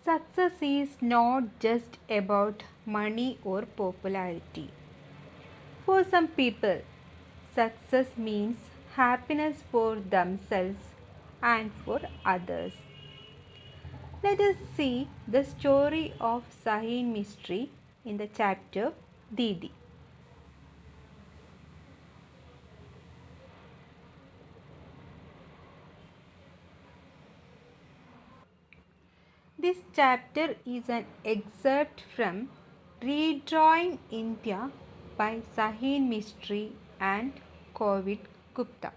Success is not just about money or popularity. For some people, success means happiness for themselves and for others. Let us see the story of Sahin Mystery in the chapter Didi. This chapter is an excerpt from Redrawing India by Sahin Mistry and Kovid Gupta.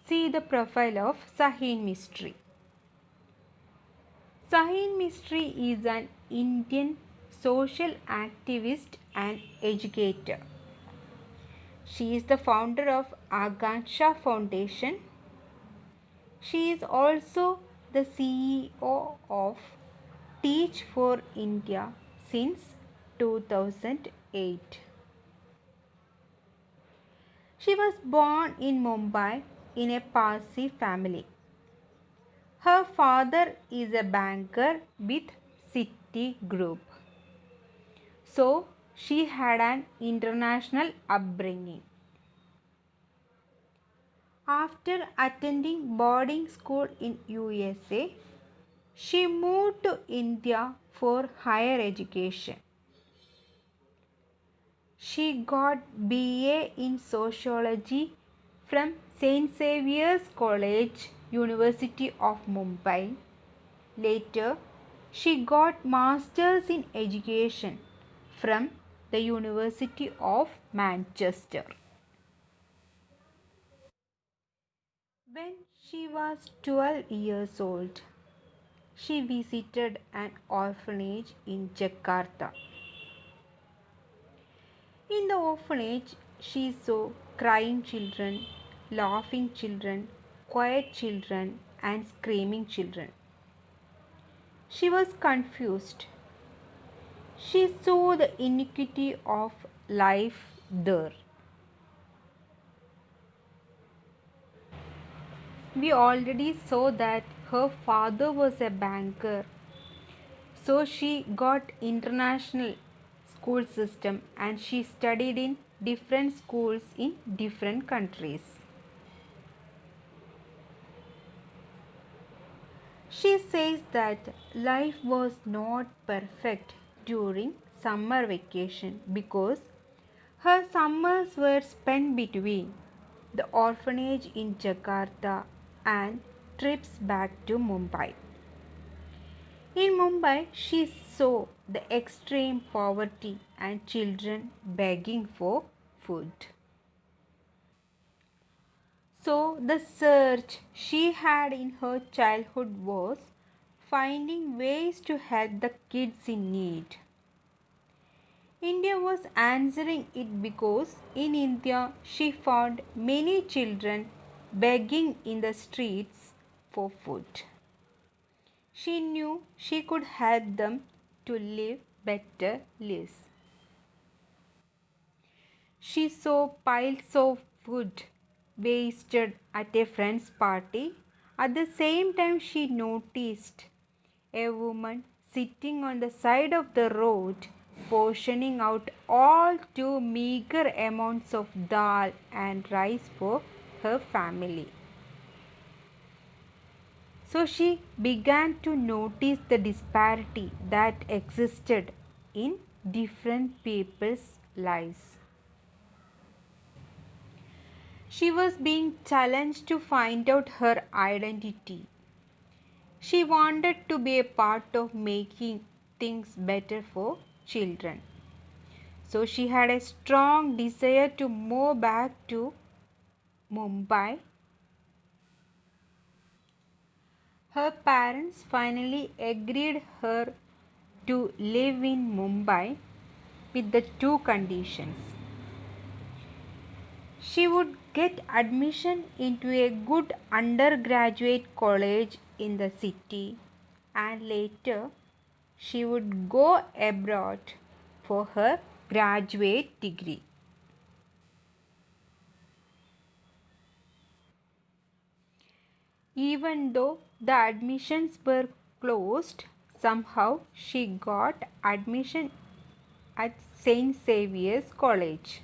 See the profile of Sahin Mistry. Sahin Mistry is an Indian social activist and educator. She is the founder of Akanksha Foundation. She is also the CEO of Teach for India since 2008. She was born in Mumbai in a Parsi family. Her father is a banker with City Group. So she had an international upbringing. After attending boarding school in USA, she moved to India for higher education. She got BA in Sociology from St. Xavier's College, University of Mumbai. Later, she got Masters in Education from the University of Manchester. When she was 12 years old, she visited an orphanage in Jakarta. In the orphanage, she saw crying children, laughing children, quiet children, and screaming children. She was confused. She saw the iniquity of life there. We already saw that her father was a banker, so she got international school system and she studied in different schools in different countries. She says that life was not perfect during summer vacation because her summers were spent between the orphanage in Jakarta and trips back to Mumbai. In Mumbai, she saw the extreme poverty and children begging for food. So, the search she had in her childhood was finding ways to help the kids in need. India was answering it because in India she found many children begging in the streets for food. She knew she could help them to live better lives. She saw piles of food wasted at a friend's party. At the same time, she noticed a woman sitting on the side of the road portioning out all too meager amounts of dal and rice for her family. So she began to notice the disparity that existed in different people's lives. She was being challenged to find out her identity. She wanted to be a part of making things better for children. So she had a strong desire to move back to Mumbai. Her parents finally agreed her to live in Mumbai with the two conditions. She would get admission into a good undergraduate college in the city and later she would go abroad for her graduate degree. Even though the admissions were closed, somehow she got admission at St. Xavier's College.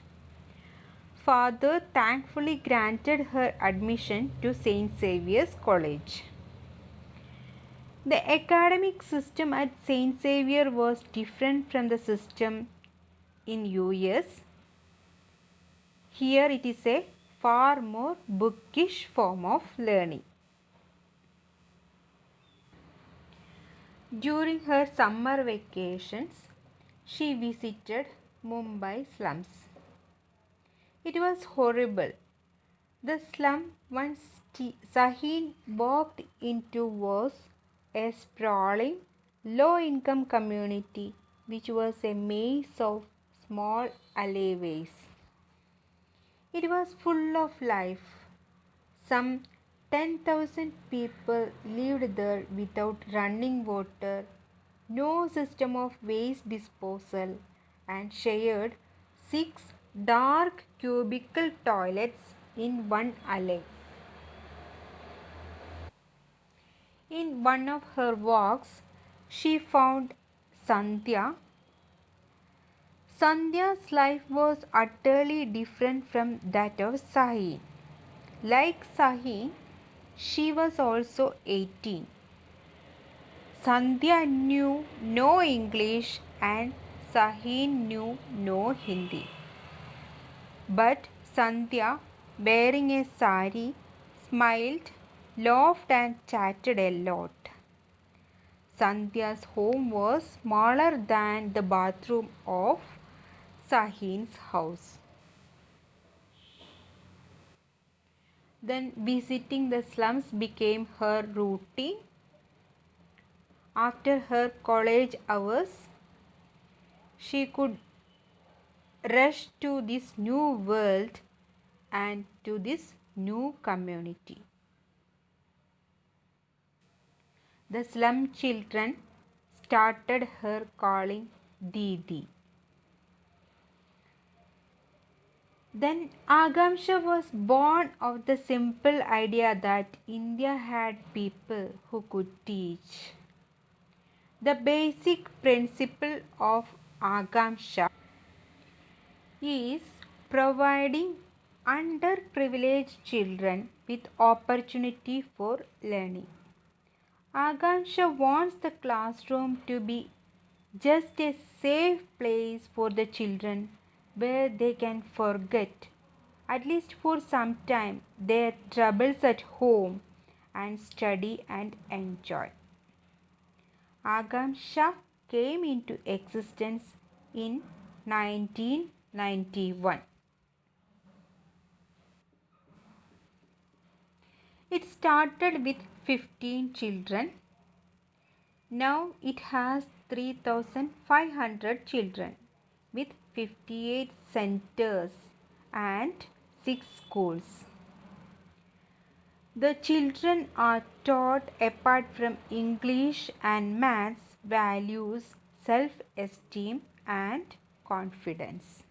Father thankfully granted her admission to St. Xavier's College. The academic system at St. Xavier was different from the system in US. Here it is a far more bookish form of learning. During her summer vacations, she visited Mumbai slums. It was horrible. The slum once Sahin walked into was a sprawling, low income community which was a maze of small alleyways. It was full of life. Some 10,000 people lived there without running water, no system of waste disposal, and shared 6 dark cubicle toilets in one alley. In one of her walks, she found Sandhya. Sandhya's life was utterly different from that of Sahin. Like Sahin, she was also 18. Sandhya knew no English and Sahin knew no Hindi. But Sandhya, wearing a sari, smiled, laughed and chatted a lot. Sandhya's home was smaller than the bathroom of Sahin's house. Then visiting the slums became her routine. After her college hours, she could rush to this new world and to this new community. The slum children started her calling Didi. Then Agamsha was born of the simple idea that India had people who could teach. The basic principle of Agamsha is providing underprivileged children with opportunity for learning. Agamsha wants the classroom to be just a safe place for the children where they can forget, at least for some time, their troubles at home and study and enjoy. Agamsha came into existence in 1991. It started with 15 children. Now it has 3,500 children with 58 centers and 6 schools. The children are taught, apart from English and maths, values, self-esteem and confidence.